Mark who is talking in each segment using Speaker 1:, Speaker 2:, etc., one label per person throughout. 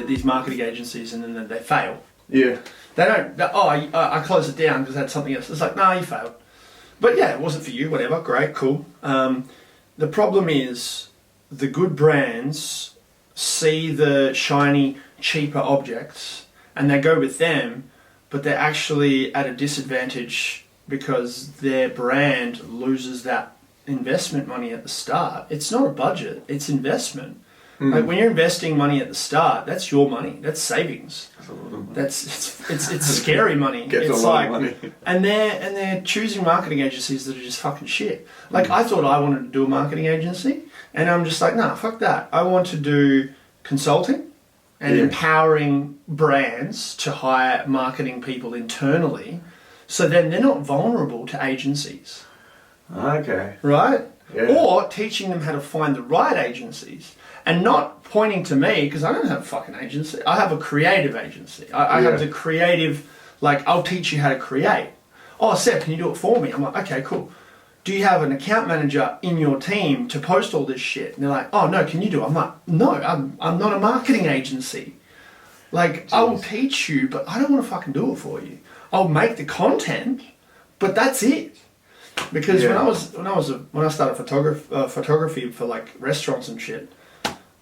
Speaker 1: these marketing agencies and then they fail.
Speaker 2: Yeah.
Speaker 1: They don't, I closed it down because I had something else. It's like, nah, you failed. But yeah, it wasn't for you, whatever, great, cool. The problem is the good brands see the shiny, cheaper objects and they go with them, but they're actually at a disadvantage because their brand loses that investment money at the start. It's not a budget, it's investment. Like when you're investing money at the start, that's your money, that's savings.
Speaker 2: That's a lot of money.
Speaker 1: It's scary money.
Speaker 2: Gets
Speaker 1: It's
Speaker 2: a lot
Speaker 1: like,
Speaker 2: of money.
Speaker 1: and they're choosing marketing agencies that are just fucking shit. Like I thought I wanted to do a marketing agency, and I'm just like, nah, fuck that. I want to do consulting and empowering brands to hire marketing people internally, so then they're not vulnerable to agencies.
Speaker 2: Okay.
Speaker 1: Right?
Speaker 2: Yeah.
Speaker 1: Or teaching them how to find the right agencies. And not pointing to me, because I don't have a fucking agency. I have a creative agency. I have the creative, like, I'll teach you how to create. Oh, Seb, can you do it for me? I'm like, okay, cool. Do you have an account manager in your team to post all this shit? And they're like, oh, no, can you do it? I'm like, no, I'm not a marketing agency. Like, I will teach you, but I don't want to fucking do it for you. I'll make the content, but that's it. Because when I started photography for like restaurants and shit,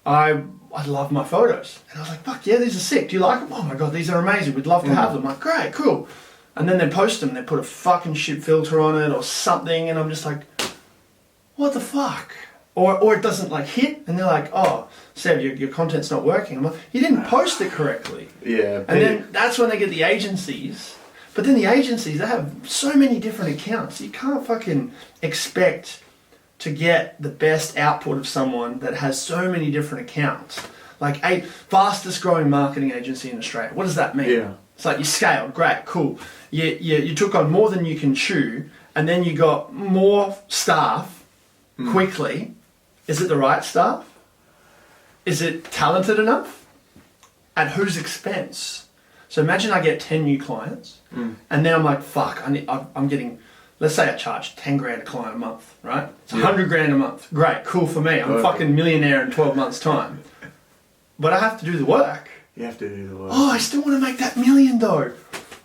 Speaker 1: I love my photos. And I was like, fuck yeah, these are sick. Do you like them? Oh my God, these are amazing. We'd love to have them. I'm like, great, cool. And then they post them, they put a fucking shit filter on it or something, and I'm just like, what the fuck? Or it doesn't like hit, and they're like, oh, Seb, your content's not working. I'm like, you didn't post it correctly.
Speaker 2: Yeah.
Speaker 1: And then that's when they get the agencies. But then the agencies, they have so many different accounts. You can't fucking expect to get the best output of someone that has so many different accounts. Like a fastest growing marketing agency in Australia. What does that mean?
Speaker 2: Yeah.
Speaker 1: It's like you scaled, great, cool. You took on more than you can chew, and then you got more staff quickly. Is it the right staff? Is it talented enough? At whose expense? So imagine I get 10 new clients, and then I'm like, fuck, I'm getting, let's say I charge 10 grand a client a month, right? It's 100 grand a month. Great, cool for me. I'm a fucking millionaire in 12 months' time. But I have to do the work.
Speaker 2: You have to do the work.
Speaker 1: Oh, I still want to make that million though.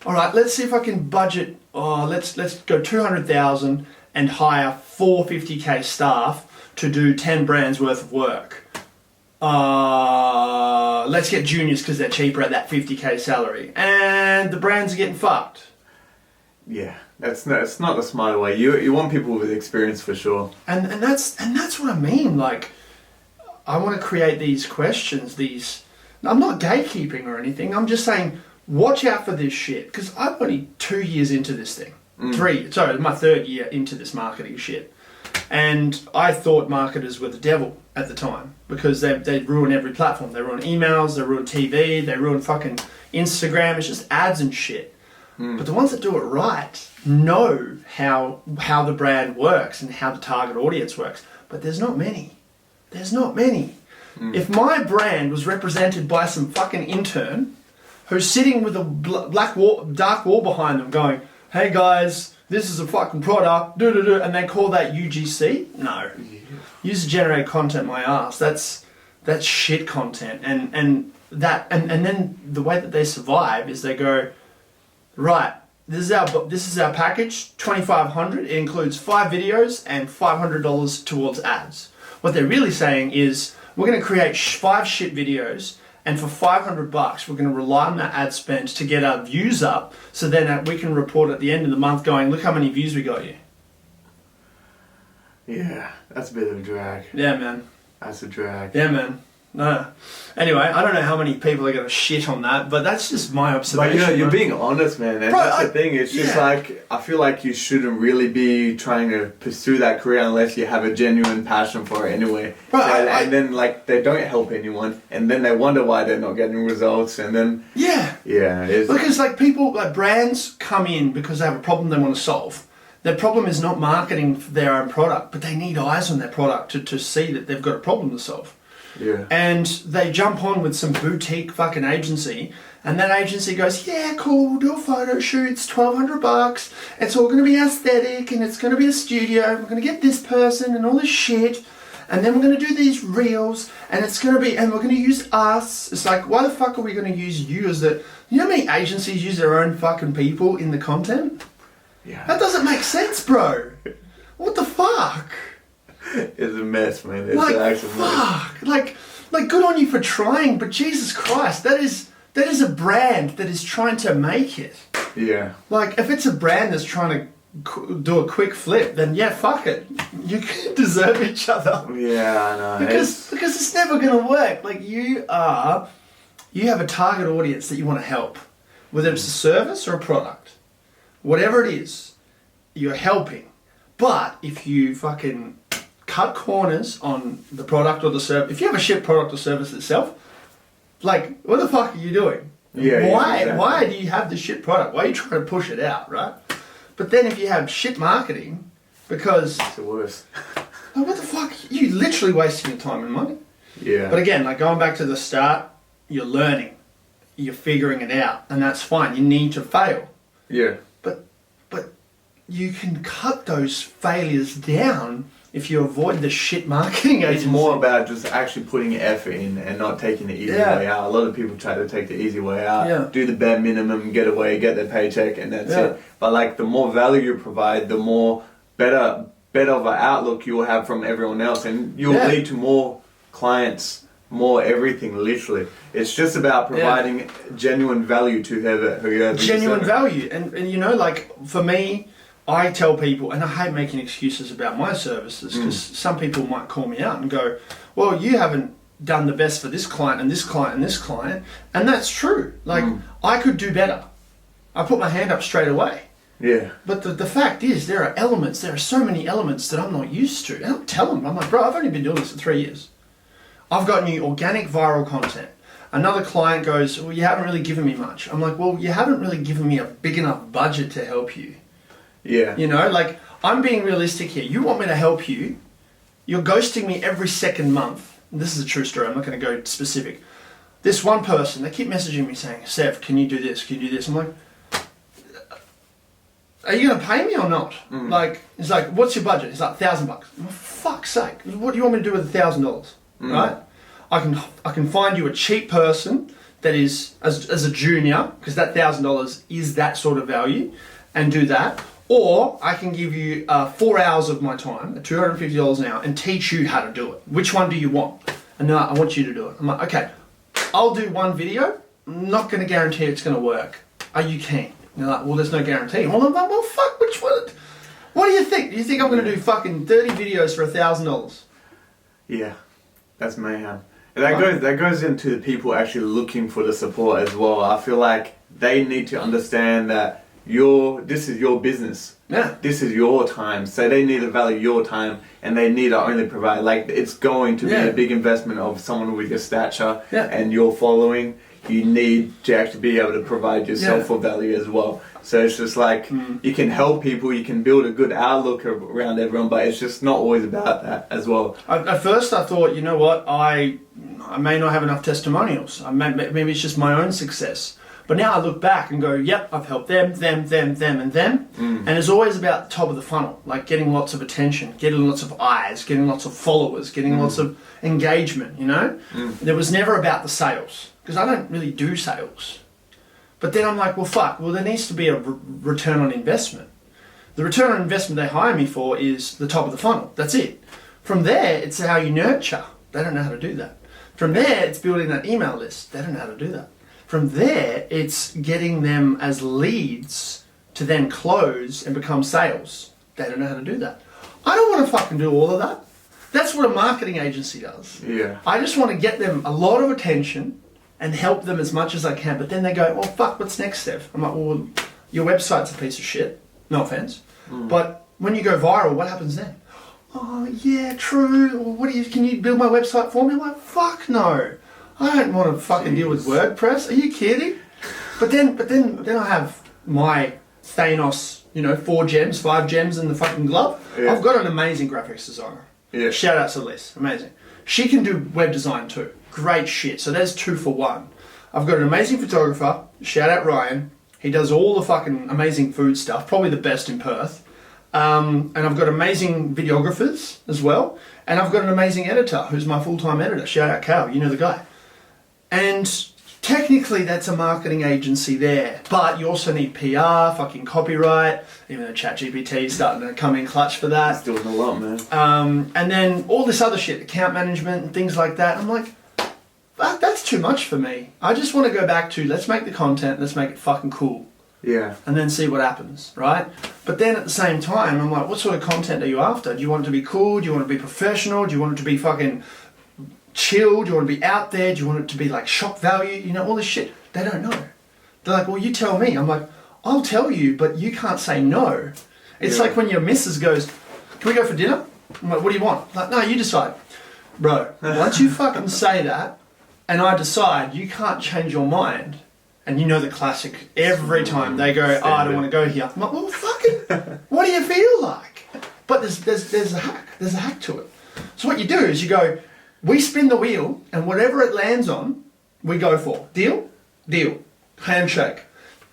Speaker 1: All right, let's see if I can budget. Oh, let's go 200,000 and hire 450k staff to do 10 brands worth of work. Let's get juniors because they're cheaper at that 50k salary, and the brands are getting fucked.
Speaker 2: Yeah, it's not the smarter way. You want people with experience for sure.
Speaker 1: And that's what I mean. Like, I want to create these questions. I'm not gatekeeping or anything. I'm just saying, watch out for this shit, because I'm only 2 years into this thing. My third year into this marketing shit. And I thought marketers were the devil at the time, because they ruin every platform. They ruin emails, they ruin TV, they ruin fucking Instagram. It's just ads and shit. But the ones that do it right know how the brand works and how the target audience works. But there's not many. There's not many. If my brand was represented by some fucking intern who's sitting with a dark wall behind them going, hey guys, this is a fucking product, and they call that UGC? No. User-generated content, my ass. That's shit content. And then the way that they survive is they go, right, this is our package, $2,500. It includes 5 videos and $500 towards ads. What they're really saying is, we're going to create 5 shit videos, and for $500, we're going to rely on that ad spend to get our views up, so then we can report at the end of the month going, look how many views we got you.
Speaker 2: Yeah, that's a bit of a drag.
Speaker 1: Yeah, man.
Speaker 2: That's a drag.
Speaker 1: Yeah, man. No. Anyway, I don't know how many people are going to shit on that, but that's just my observation.
Speaker 2: But you're being honest, man. And
Speaker 1: Bro,
Speaker 2: that's the thing. It's just like, I feel like you shouldn't really be trying to pursue that career unless you have a genuine passion for it anyway.
Speaker 1: Bro,
Speaker 2: and then like they don't help anyone, and then they wonder why they're not getting results, and then
Speaker 1: because like people, like brands come in because they have a problem they want to solve. Their problem is not marketing their own product, but they need eyes on their product to see that they've got a problem to solve.
Speaker 2: Yeah.
Speaker 1: And they jump on with some boutique fucking agency, and that agency goes, yeah, cool, we'll do a photo shoot, it's $1,200, it's all going to be aesthetic, and it's going to be a studio, we're going to get this person and all this shit, and then we're going to do these reels, and it's going to be, and we're going to use us. It's like, why the fuck are we going to use you as the, you know how many agencies use their own fucking people in the content?
Speaker 2: Yeah.
Speaker 1: That doesn't make sense, bro. What the fuck?
Speaker 2: It's a mess, man. It's
Speaker 1: Like,
Speaker 2: an actual mess.
Speaker 1: fuck. Like, good on you for trying, but Jesus Christ, that is a brand that is trying to make it.
Speaker 2: Yeah.
Speaker 1: Like, if it's a brand that's trying to do a quick flip, then yeah, fuck it. You can deserve each other.
Speaker 2: Yeah, I know.
Speaker 1: Because it's never going to work. Like, you have a target audience that you want to help. Whether it's a service or a product. Whatever it is, you're helping. But if you fucking cut corners on the product or the service, if you have a shit product or service itself, like, what the fuck are you doing?
Speaker 2: Yeah.
Speaker 1: Why do you have the shit product? Why are you trying to push it out, right? But then if you have shit marketing, because...
Speaker 2: It's the worst.
Speaker 1: Like, what the fuck? You're literally wasting your time and money.
Speaker 2: Yeah.
Speaker 1: But again, like going back to the start, you're learning. You're figuring it out. And that's fine. You need to fail.
Speaker 2: Yeah.
Speaker 1: But you can cut those failures down if you avoid the shit marketing agency.
Speaker 2: It's more about just actually putting effort in and not taking the easy way out. A lot of people try to take the easy way out, do the bare minimum, get away, get their paycheck, and that's it. But like, the more value you provide, the more better of an outlook you will have from everyone else, and you'll lead to more clients, more everything. Literally, it's just about providing genuine value to whoever.
Speaker 1: Genuine value, and you know, like for me, I tell people, and I hate making excuses about my services, because some people might call me out and go, well, you haven't done the best for this client and this client and this client. And that's true. Like, I could do better. I put my hand up straight away.
Speaker 2: Yeah.
Speaker 1: But the fact is, there are so many elements that I'm not used to. And I'll tell them, I'm like, bro, I've only been doing this for 3 years. I've got new organic viral content. Another client goes, well, you haven't really given me much. I'm like, well, you haven't really given me a big enough budget to help you.
Speaker 2: Yeah.
Speaker 1: You know, like, I'm being realistic here. You want me to help you. You're ghosting me every second month. And this is a true story. I'm not going to go specific. This one person, they keep messaging me saying, Sev, can you do this? Can you do this? I'm like, are you going to pay me or not? Like, it's like, what's your budget? It's like $1,000. I'm like, for fuck's sake. What do you want me to do with $1,000? Right? I can find you a cheap person that is, as a junior, because that $1,000 is that sort of value, and do that. Or I can give you 4 hours of my time at $250 an hour and teach you how to do it. Which one do you want? And no, I want you to do it. I'm like, okay, I'll do one video. I'm not going to guarantee it's going to work. Are you keen? And they're like, well, there's no guarantee. Well, I'm like, well, fuck, which one? What do you think? Do you think I'm going to do fucking 30 videos for $1,000?
Speaker 2: Yeah, that's mayhem. And that goes into the people actually looking for the support as well. I feel like they need to understand that this is your business.
Speaker 1: Yeah.
Speaker 2: This is your time. So they need to value your time, and they need to only provide, like, it's going to be a big investment of someone with your stature and your following. You need to actually be able to provide yourself for value as well. So it's just like, you can help people, you can build a good outlook around everyone, but it's just not always about that as well.
Speaker 1: At first I thought, you know what, I may not have enough testimonials. Maybe it's just my own success. But now I look back and go, yep, I've helped them, and them. And it's always about the top of the funnel, like getting lots of attention, getting lots of eyes, getting lots of followers, getting lots of engagement, you know? There was never about the sales, because I don't really do sales. But then I'm like, well, fuck, there needs to be a return on investment. The return on investment they hire me for is the top of the funnel. That's it. From there, it's how you nurture. They don't know how to do that. From there, it's building that email list. They don't know how to do that. From there, it's getting them as leads to then close and become sales. They don't know how to do that. I don't want to fucking do all of that. That's what a marketing agency does.
Speaker 2: Yeah.
Speaker 1: I just want to get them a lot of attention and help them as much as I can. But then they go, well, fuck, what's next, Steph? I'm like, well, your website's a piece of shit. No offense. But when you go viral, what happens then? Oh, yeah, true. Well, can you build my website for me? I'm like, fuck no. I don't want to fucking deal with WordPress. Are you kidding? But then I have my Thanos, 4 gems, 5 gems in the fucking glove. Yeah. I've got an amazing graphics designer. Yeah. Shout out to Liz. Amazing. She can do web design too. Great shit. So there's 2 for 1. I've got an amazing photographer. Shout out Ryan. He does all the fucking amazing food stuff. Probably the best in Perth. And I've got amazing videographers as well. And I've got an amazing editor who's my full-time editor. Shout out Cal, you know the guy. And technically that's a marketing agency there. But you also need PR, fucking copyright, even though ChatGPT is starting to come in clutch for that.
Speaker 2: It's doing a lot, man.
Speaker 1: And then all this other shit, account management and things like that. I'm like, fuck, that's too much for me. I just want to go back to, let's make the content, let's make it fucking cool.
Speaker 2: Yeah.
Speaker 1: And then see what happens, right? But then at the same time, I'm like, what sort of content are you after? Do you want it to be cool? Do you want it to be professional? Do you want it to be fucking chill? Do you want it to be out there? Do you want it to be like shock value? You know, all this shit. They don't know. They're like, well, you tell me. I'm like, I'll tell you, but you can't say no. It's like when your missus goes, can we go for dinner? I'm like, what do you want? I'm like, no, you decide. Bro, once you fucking say that, and I decide, you can't change your mind. And you know the classic, every time they go, oh, I don't want to go here. I'm like, well, fucking, what do you feel like? But there's a hack. There's a hack to it. So what you do is you go, we spin the wheel, and whatever it lands on, we go for. Deal? Deal. Handshake.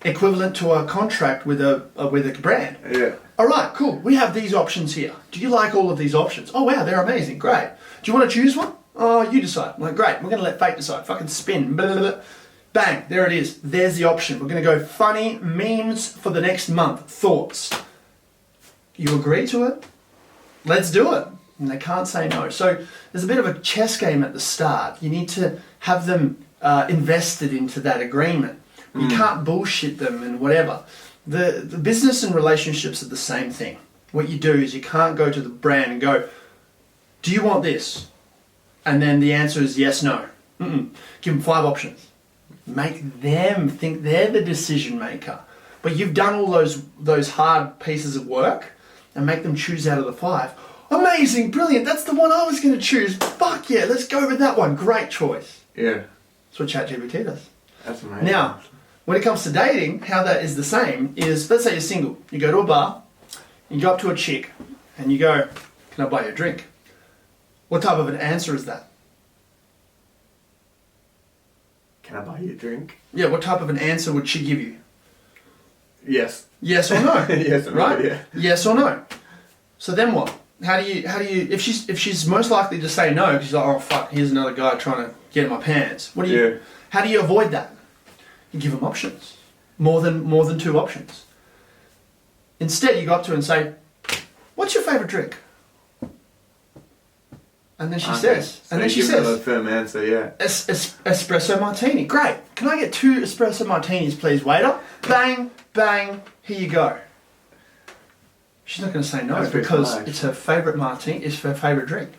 Speaker 1: Equivalent to a contract with a brand.
Speaker 2: Yeah.
Speaker 1: All right, cool. We have these options here. Do you like all of these options? Oh, wow, they're amazing. Great. Do you want to choose one? Oh, you decide. I'm like, great. We're going to let fate decide. Fucking spin. Blah, blah, blah. Bang, there it is. There's the option. We're going to go funny memes for the next month. Thoughts. You agree to it? Let's do it. And they can't say no. So there's a bit of a chess game at the start. You need to have them invested into that agreement. You can't bullshit them and whatever. The business and relationships are the same thing. What you do is you can't go to the brand and go, do you want this? And then the answer is yes, no. Give them 5 options. Make them think they're the decision maker. But you've done all those hard pieces of work and make them choose out of the 5. Amazing, brilliant, that's the one I was going to choose. Fuck yeah, let's go with that one. Great choice.
Speaker 2: Yeah.
Speaker 1: That's what ChatGPT does.
Speaker 2: That's amazing.
Speaker 1: Now, when it comes to dating, how that is the same is, let's say you're single. You go to a bar, you go up to a chick, and you go, can I buy you a drink? What type of an answer is that?
Speaker 2: Can I buy you a drink?
Speaker 1: Yeah, what type of an answer would she give you?
Speaker 2: Yes.
Speaker 1: Yes or no?
Speaker 2: Yes or no,
Speaker 1: right?
Speaker 2: yeah.
Speaker 1: Yes or no. So then what? How do you if she's most likely to say no because she's like, oh fuck, here's another guy trying to get in my pants. How do you avoid that? You give them options. More than 2 options. Instead you go up to her and say, what's your favourite drink? And then she says,
Speaker 2: so you give them a firm answer, yeah.
Speaker 1: Espresso martini. Great. Can I get 2 espresso martinis, please, waiter? Bang, bang, here you go. She's not going to say no because it's her favourite martini, it's her favourite drink.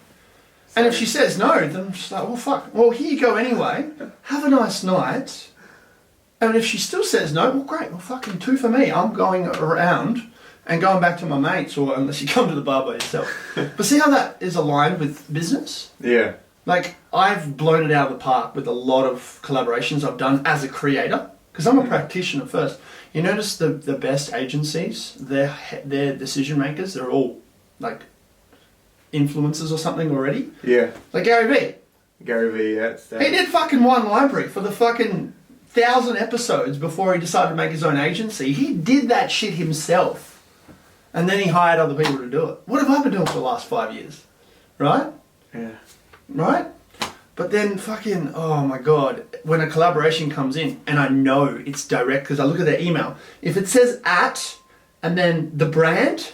Speaker 1: And if she says no, then she's like, well, fuck. Well, here you go anyway. Have a nice night. And if she still says no, well, great. Well, fucking 2 for me. I'm going around and going back to my mates, or unless you come to the bar by yourself. But see how that is aligned with business?
Speaker 2: Yeah.
Speaker 1: Like, I've blown it out of the park with a lot of collaborations I've done as a creator, because I'm a practitioner first. You notice the best agencies, their decision makers, they're all like influencers or something already.
Speaker 2: Yeah.
Speaker 1: Like Gary Vee.
Speaker 2: Gary Vee, yeah.
Speaker 1: He did fucking one library for the fucking 1,000 episodes before he decided to make his own agency. He did that shit himself. And then he hired other people to do it. What have I been doing for the last 5 years? Right?
Speaker 2: Yeah.
Speaker 1: Right? But then fucking, oh my God, when a collaboration comes in, and I know it's direct because I look at their email. If it says at, and then the brand,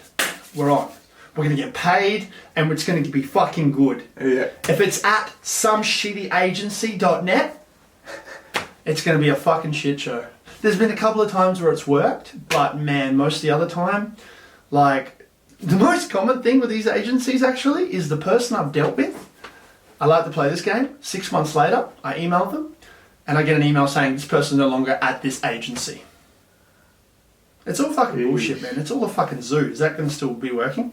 Speaker 1: we're on. We're going to get paid, and it's going to be fucking good.
Speaker 2: Yeah.
Speaker 1: If it's at someshitty-agency.net, it's going to be a fucking shit show. There's been a couple of times where it's worked, but man, most of the other time, like, the most common thing with these agencies actually is the person I've dealt with. I like to play this game. 6 months later, I email them, and I get an email saying this person's no longer at this agency. It's all fucking bullshit, man. It's all a fucking zoo. Is that going to still be working?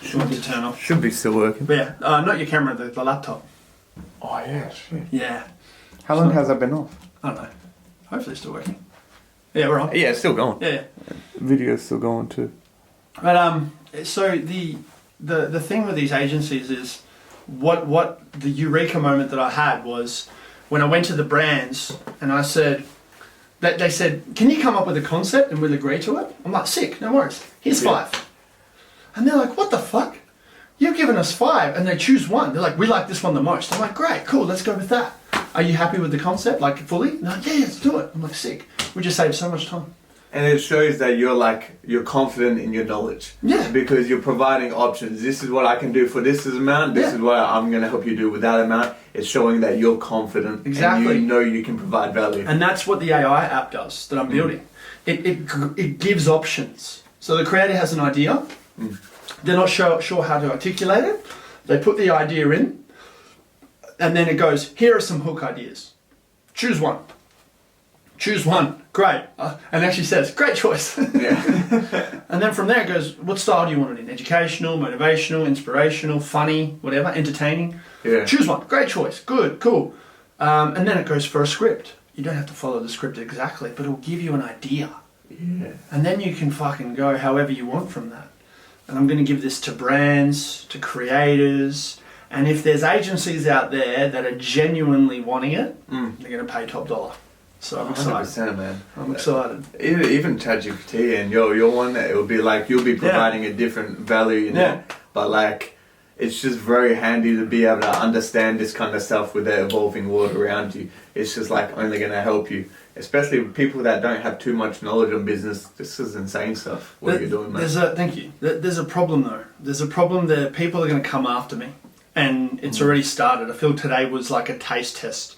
Speaker 1: Should be turn off.
Speaker 2: Should be still working.
Speaker 1: But yeah, not your camera, the laptop.
Speaker 2: Oh yeah, shit.
Speaker 1: Yeah.
Speaker 2: How long has that been off?
Speaker 1: I don't know. Hopefully it's still working. Yeah, we're on.
Speaker 2: Yeah, it's still going.
Speaker 1: Yeah.
Speaker 2: Video's still going too.
Speaker 1: But so the thing with these agencies is what the eureka moment that I had was when I went to the brands and I said they said, can you come up with a concept and we'll agree to it? I'm like, sick, no worries. Here's 5. And they're like, what the fuck? You've given us 5, and they choose one. They're like, we like this one the most. I'm like, great, cool, let's go with that. Are you happy with the concept, like fully? And they're like, yeah, let's do it. I'm like, sick. We just saved so much time.
Speaker 2: And it shows that you're confident in your knowledge.
Speaker 1: Yeah.
Speaker 2: Because you're providing options. This is what I can do for this amount. This is what I'm going to help you do with that amount. It's showing that you're confident.
Speaker 1: Exactly.
Speaker 2: And you know you can provide value.
Speaker 1: And that's what the AI app does that I'm building. It gives options. So the creator has an idea. They're not sure how to articulate it. They put the idea in. And then it goes, here are some hook ideas. Choose one. Choose one. Great. And actually says, great choice.
Speaker 2: Yeah.
Speaker 1: And then from there it goes, what style do you want it in? Educational, motivational, inspirational, funny, whatever, entertaining.
Speaker 2: Yeah.
Speaker 1: Choose one. Great choice. Good, cool. And then it goes for a script. You don't have to follow the script exactly, but it'll give you an idea.
Speaker 2: Yeah.
Speaker 1: And then you can fucking go however you want from that. And I'm going to give this to brands, to creators. And if there's agencies out there that are genuinely wanting it, they're going to pay top dollar. So I'm excited.
Speaker 2: 100%, man.
Speaker 1: I'm excited.
Speaker 2: Even ChatGPT and your one, it will be like you'll be providing a different value in it. But like, it's just very handy to be able to understand this kind of stuff with the evolving world around you. It's just like only going to help you. Especially with people that don't have too much knowledge on business. This is insane stuff, what you're doing, man.
Speaker 1: Thank you. There's a problem though. There's a problem that people are going to come after me. And it's already started. I feel today was like a taste test.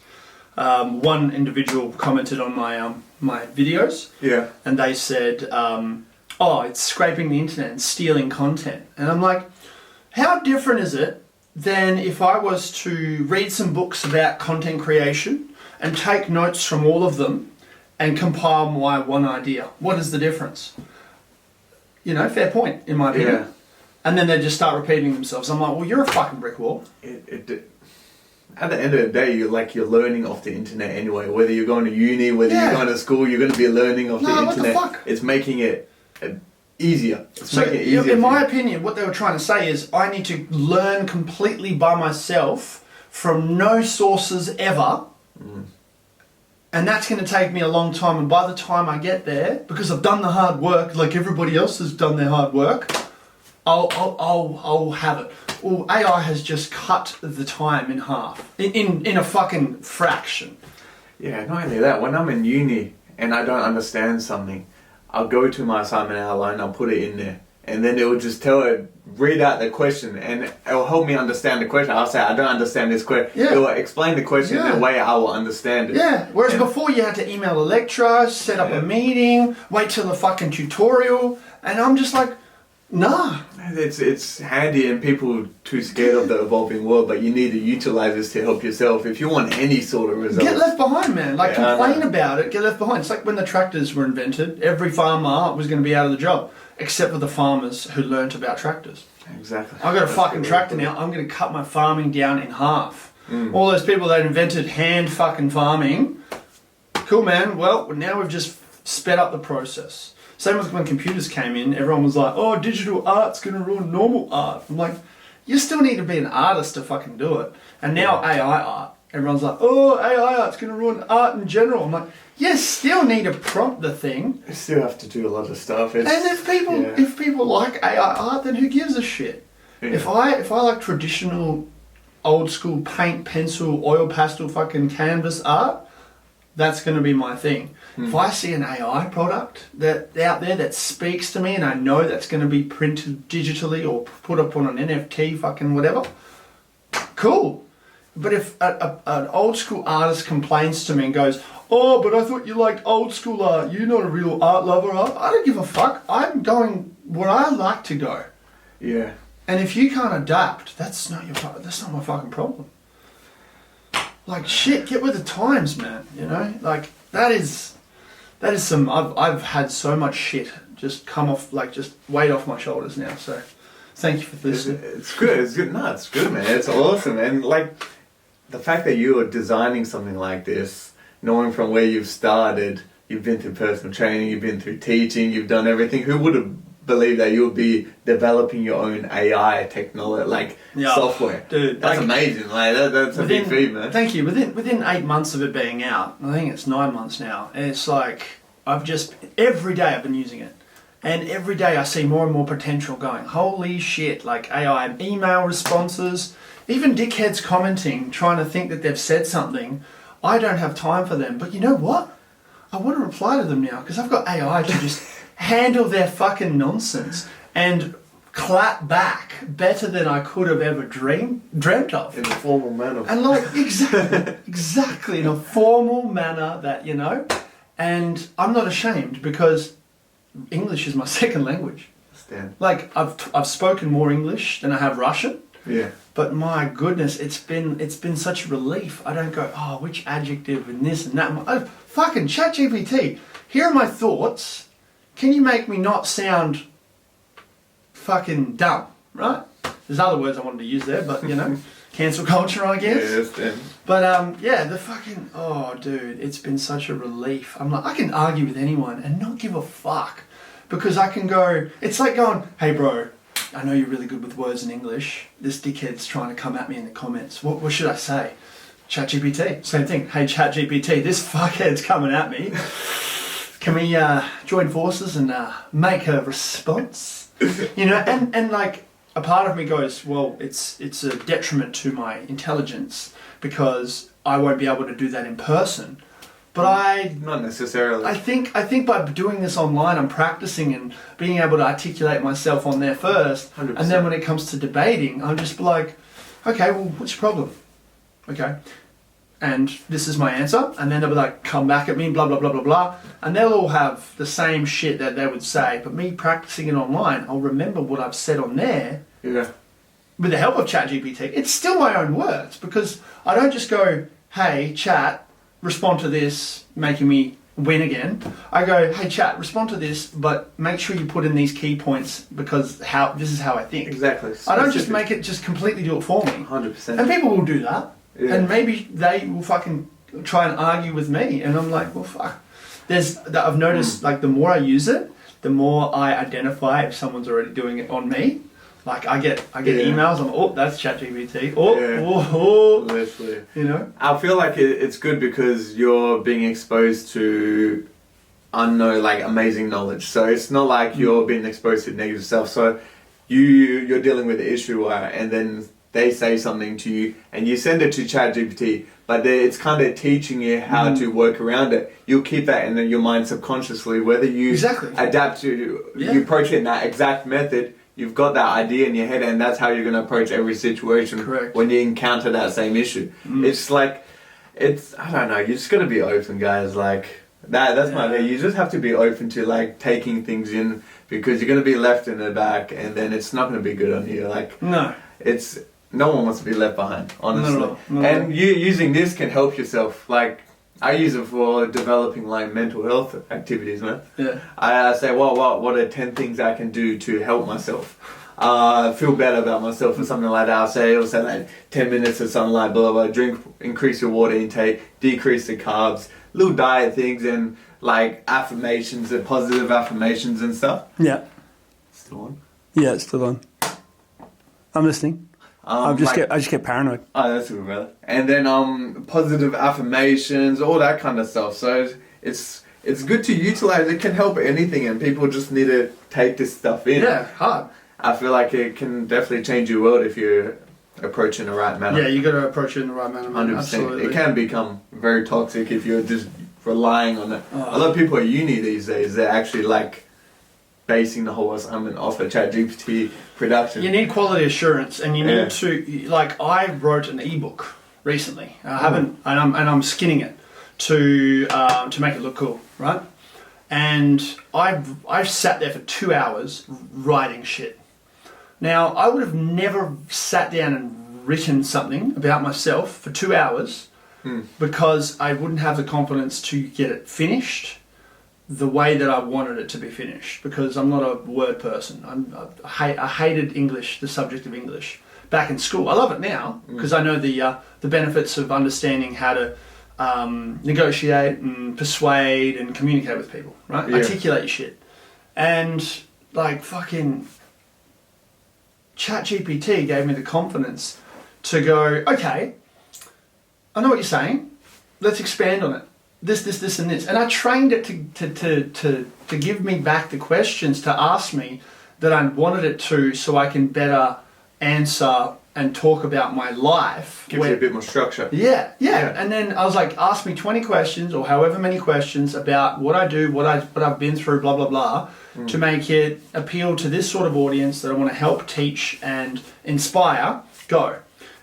Speaker 1: One individual commented on my videos.
Speaker 2: Yeah.
Speaker 1: And they said, oh, it's scraping the internet and stealing content. And I'm like, how different is it than if I was to read some books about content creation and take notes from all of them and compile my one idea? What is the difference? You know, fair point, in my opinion.
Speaker 2: Yeah.
Speaker 1: And then they just start repeating themselves. I'm like, well, you're a fucking brick wall.
Speaker 2: At the end of the day, you're learning off the internet anyway. Whether you're going to uni, whether you're going to school, you're going to be learning off the internet.
Speaker 1: What the fuck?
Speaker 2: It's making it easier. Making it easier.
Speaker 1: In my opinion, what they were trying to say is I need to learn completely by myself from no sources ever. And that's going to take me a long time. And by the time I get there, because I've done the hard work, like everybody else has done their hard work, I'll have it. Well, AI has just cut the time in half, in a fucking fraction.
Speaker 2: Yeah, not only that, when I'm in uni and I don't understand something, I'll go to my assignment outline, I'll put it in there, and then it will just tell it, read out the question, and it will help me understand the question. I'll say, I don't understand this question. It will explain the question in a way I will understand it.
Speaker 1: Yeah, whereas before you had to email a lecturer, set up a meeting, wait till the fucking tutorial, and I'm just like, nah.
Speaker 2: It's handy and people too scared of the evolving world, but you need to utilize this to help yourself if you want any sort of result.
Speaker 1: Get left behind, man. Like, complain about it, get left behind. It's like when the tractors were invented, every farmer was going to be out of the job, except for the farmers who learnt about tractors.
Speaker 2: Exactly.
Speaker 1: I've got a fucking tractor now, I'm going to cut my farming down in half. All those people that invented hand fucking farming, cool, man. Well, now we've just sped up the process. Same with when computers came in, everyone was like, oh, digital art's going to ruin normal art. I'm like, you still need to be an artist to fucking do it. And now AI art, everyone's like, oh, AI art's going to ruin art in general. I'm like, you still need to prompt the thing.
Speaker 2: You still have to do a lot of stuff.
Speaker 1: And if people like AI art, then who gives a shit? Yeah. If I like traditional, old school paint, pencil, oil pastel fucking canvas art, that's going to be my thing. If I see an AI product that out there that speaks to me and I know that's going to be printed digitally or put up on an NFT fucking whatever, cool. But if an old school artist complains to me and goes, oh, but I thought you liked old school art, you're not a real art lover, I don't give a fuck. I'm going where I like to go.
Speaker 2: Yeah.
Speaker 1: And if you can't adapt, that's not my fucking problem. Like, shit, get with the times, man, you know? Like, that is some, I've had so much shit just come off, like, just weight off my shoulders now, so thank you for listening.
Speaker 2: It's good, no, it's good, man, it's awesome, and, like, the fact that you are designing something like this, knowing from where you've started, you've been through personal training, you've been through teaching, you've done everything, who would have believed that you would be developing your own AI technology, software? Dude, that's amazing. Like that's a big feat, man.
Speaker 1: Thank you. Within 8 months of it being out, I think it's 9 months now. It's like every day I've been using it, And every day I see more and more potential going, holy shit, like AI email responses, even dickheads commenting, trying to think that they've said something. I don't have time for them. But you know what? I want to reply to them now because I've got AI to just handle their fucking nonsense and clap back better than I could have ever dreamt of.
Speaker 2: In a formal manner.
Speaker 1: And like, exactly, in a formal manner that, you know, and I'm not ashamed because English is my second language.
Speaker 2: Understand.
Speaker 1: Like, I've spoken more English than I have Russian.
Speaker 2: Yeah.
Speaker 1: But my goodness, it's been such a relief. I don't go, oh, which adjective and this and that. Oh, fucking ChatGPT, here are my thoughts. Can you make me not sound fucking dumb, right? There's other words I wanted to use there, but you know, cancel culture, I guess.
Speaker 2: Yeah,
Speaker 1: but yeah, the fucking, oh dude, it's been such a relief. I'm like, I can argue with anyone and not give a fuck because I can go, it's like going, hey bro, I know you're really good with words in English. This dickhead's trying to come at me in the comments. What should I say? ChatGPT, same thing. Hey ChatGPT, this fuckhead's coming at me. Can we join forces and make a response? You know, and like a part of me goes, well, it's a detriment to my intelligence because I won't be able to do that in person. But
Speaker 2: not necessarily.
Speaker 1: I think by doing this online, I'm practicing and being able to articulate myself on there first.
Speaker 2: 100%.
Speaker 1: And then when it comes to debating, I'll just be like, okay, well, what's your problem? Okay. And this is my answer. And then they'll be like, come back at me, blah, blah, blah, blah, blah. And they'll all have the same shit that they would say. But me practicing it online, I'll remember what I've said on there.
Speaker 2: Yeah.
Speaker 1: With the help of ChatGPT. It's still my own words because I don't just go, hey, chat, respond to this, making me win again. I go, hey chat, respond to this, but make sure you put in these key points because this is how I think.
Speaker 2: Exactly.
Speaker 1: I don't just make it just completely do it for me.
Speaker 2: 100%.
Speaker 1: And people will do that.
Speaker 2: Yeah.
Speaker 1: And maybe they will fucking try and argue with me. And I'm like, well, fuck. I've noticed, like, the more I use it, the more I identify if someone's already doing it on me. Like, I get emails, I'm like, oh, that's ChatGPT.
Speaker 2: Literally.
Speaker 1: You know?
Speaker 2: I feel like it's good because you're being exposed to unknown, like, amazing knowledge. So it's not like you're being exposed to negative stuff. So you're dealing with the issue, and then they say something to you, and you send it to ChatGPT, but it's kind of teaching you how to work around it. You'll keep that in your mind subconsciously, whether you adapt to, you approach it in that exact method. You've got that idea in your head, and that's how you're going to approach every situation.
Speaker 1: Correct.
Speaker 2: When you encounter that same issue. It's like, I don't know, you just got to be open, guys. Like, that's my thing. You just have to be open to, like, taking things in, because you're going to be left in the back, and then it's not going to be good on you. Like, no one wants to be left behind, honestly. No. And you using this can help yourself. Like, I use it for developing, like, mental health activities, man.
Speaker 1: Yeah.
Speaker 2: I say, well, what are 10 things I can do to help myself? Feel better about myself or something like that. It'll say like 10 minutes or something like blah, blah, blah. Increase your water intake, decrease the carbs, little diet things, and like affirmations and positive affirmations and stuff.
Speaker 1: Yeah.
Speaker 2: Still on?
Speaker 1: Yeah, it's still on. I'm listening. I just get paranoid.
Speaker 2: Oh, that's good, brother. And then positive affirmations, all that kind of stuff. So it's good to utilize. It can help anything, and people just need to take this stuff in.
Speaker 1: Yeah, hard.
Speaker 2: I feel like it can definitely change your world if you approach it in the right manner.
Speaker 1: Yeah, you got to approach it in the right manner.
Speaker 2: 100%.
Speaker 1: Absolutely.
Speaker 2: It can become very toxic if you're just relying on it. A lot of people at uni these days, they're actually like basing the whole assignment off a ChatGPT production.
Speaker 1: You need quality assurance, and you need to, like, I wrote an ebook recently. I haven't, and I'm skinning it to make it look cool, right? And I've sat there for 2 hours writing shit. Now, I would have never sat down and written something about myself for 2 hours because I wouldn't have the confidence to get it finished the way that I wanted it to be finished, because I'm not a word person. I hated English, the subject of English, back in school. I love it now because I know the benefits of understanding how to negotiate and persuade and communicate with people, right? Yeah. Articulate your shit. And like fucking ChatGPT gave me the confidence to go, okay, I know what you're saying. Let's expand on it. this, and this. And I trained it to give me back the questions, to ask me that I wanted it to, so I can better answer and talk about my life.
Speaker 2: Gives you a bit more structure.
Speaker 1: Yeah. And then I was like, ask me 20 questions or however many questions about what I do, what I've been through, blah, blah, blah, to make it appeal to this sort of audience that I want to help, teach, and inspire. Go.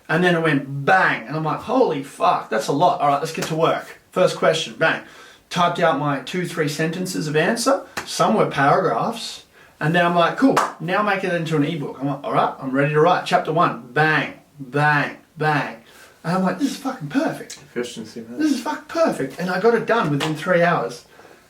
Speaker 1: And then it went bang. And I'm like, holy fuck, that's a lot. All right, let's get to work. First question, bang. Typed out my 2-3 sentences of answer. Some were paragraphs. And then I'm like, cool, now make it into an ebook. I'm like, all right, I'm ready to write. Chapter 1, bang, bang, bang. And I'm like, this is fucking perfect.
Speaker 2: Efficiency, man.
Speaker 1: This is fucking perfect. And I got it done within 3 hours.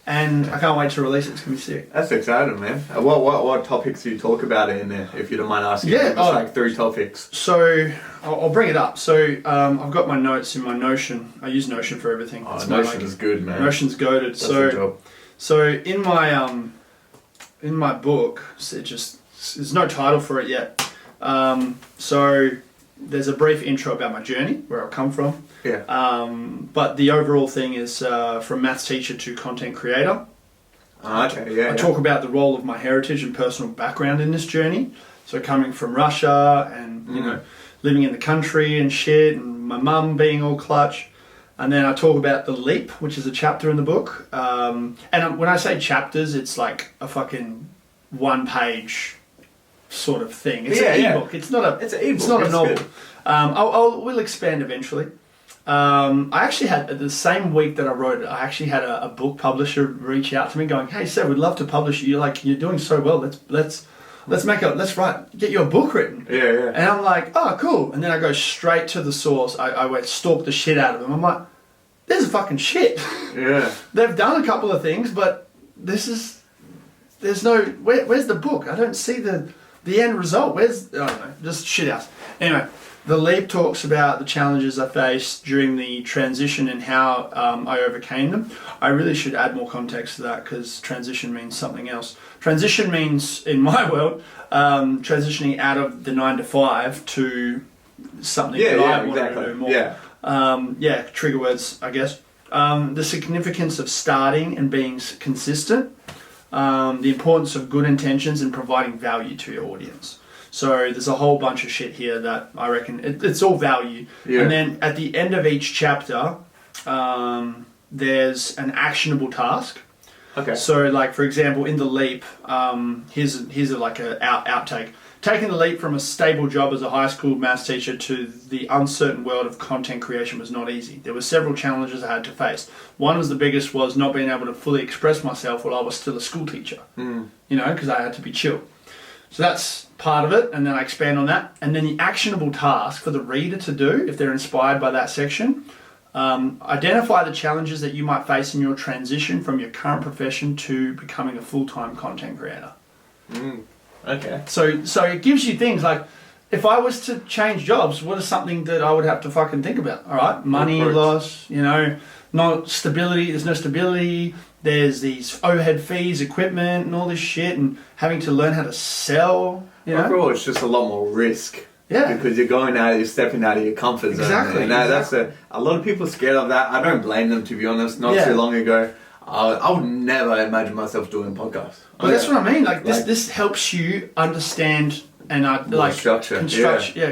Speaker 1: And I can't wait to release it. It's going to be sick.
Speaker 2: That's exciting, man. What topics do you talk about in there, if you don't mind asking?
Speaker 1: Yeah.
Speaker 2: Just like 3 topics.
Speaker 1: So, I'll bring it up. So, I've got my notes in my Notion. I use Notion for everything.
Speaker 2: Oh, Notion is good, man.
Speaker 1: Notion's goated. So in my book, there's no title for it yet. So there's a brief intro about my journey, where I've come from.
Speaker 2: Yeah.
Speaker 1: But the overall thing is from maths teacher to content creator.
Speaker 2: Okay, yeah.
Speaker 1: I talk about the role of my heritage and personal background in this journey. So coming from Russia and, you know, living in the country and shit, and my mum being all clutch. And then I talk about the leap, which is a chapter in the book. And when I say chapters, it's like a fucking 1-page sort of thing. It's an ebook. It's not an ebook. It's not a novel. We'll expand eventually. I actually had, the same week that I wrote it, I actually had a book publisher reach out to me going, hey, Seb, we'd love to publish you. You're doing so well. Get your book written.
Speaker 2: Yeah.
Speaker 1: And I'm like, oh, cool. And then I go straight to the source. I went stalk the shit out of them. I'm like, this is fucking shit.
Speaker 2: Yeah.
Speaker 1: They've done a couple of things, but where's the book? I don't see the end result. I don't know, just shit house. Anyway, the leap talks about the challenges I faced during the transition and how I overcame them. I really should add more context to that, because transition means something else. Transition means, in my world, transitioning out of the 9 to 5 to something that I want to do more. Trigger words, I guess. The significance of starting and being consistent. The importance of good intentions and providing value to your audience. So there's a whole bunch of shit here that I reckon it's all value. Yeah. And then at the end of each chapter, there's an actionable task.
Speaker 2: Okay.
Speaker 1: So, like, for example, in the leap, here's a outtake. Taking the leap from a stable job as a high school maths teacher to the uncertain world of content creation was not easy. There were several challenges I had to face. One was the biggest was not being able to fully express myself while I was still a school teacher. Because I had to be chill. So that's part of it, and then I expand on that. And then the actionable task for the reader to do, if they're inspired by that section, identify the challenges that you might face in your transition from your current profession to becoming a full-time content creator.
Speaker 2: Okay.
Speaker 1: So it gives you things like, if I was to change jobs, what is something that I would have to fucking think about? All right, money loss, not stability. There's no stability. There's these overhead fees, equipment, and all this shit, and having to learn how to sell.
Speaker 2: Overall, it's just a lot more risk.
Speaker 1: Yeah.
Speaker 2: Because you're stepping out of your comfort zone.
Speaker 1: Exactly.
Speaker 2: And that's a lot of people are scared of that. I don't blame them, to be honest. Not too long ago, I would never imagine myself doing a podcast.
Speaker 1: But that's what I mean. This helps you understand and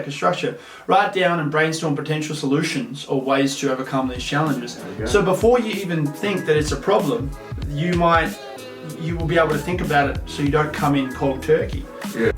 Speaker 1: construction. Write down and brainstorm potential solutions or ways to overcome these challenges. So before you even think that it's a problem, you will be able to think about it so you don't come in cold turkey.
Speaker 2: Yeah.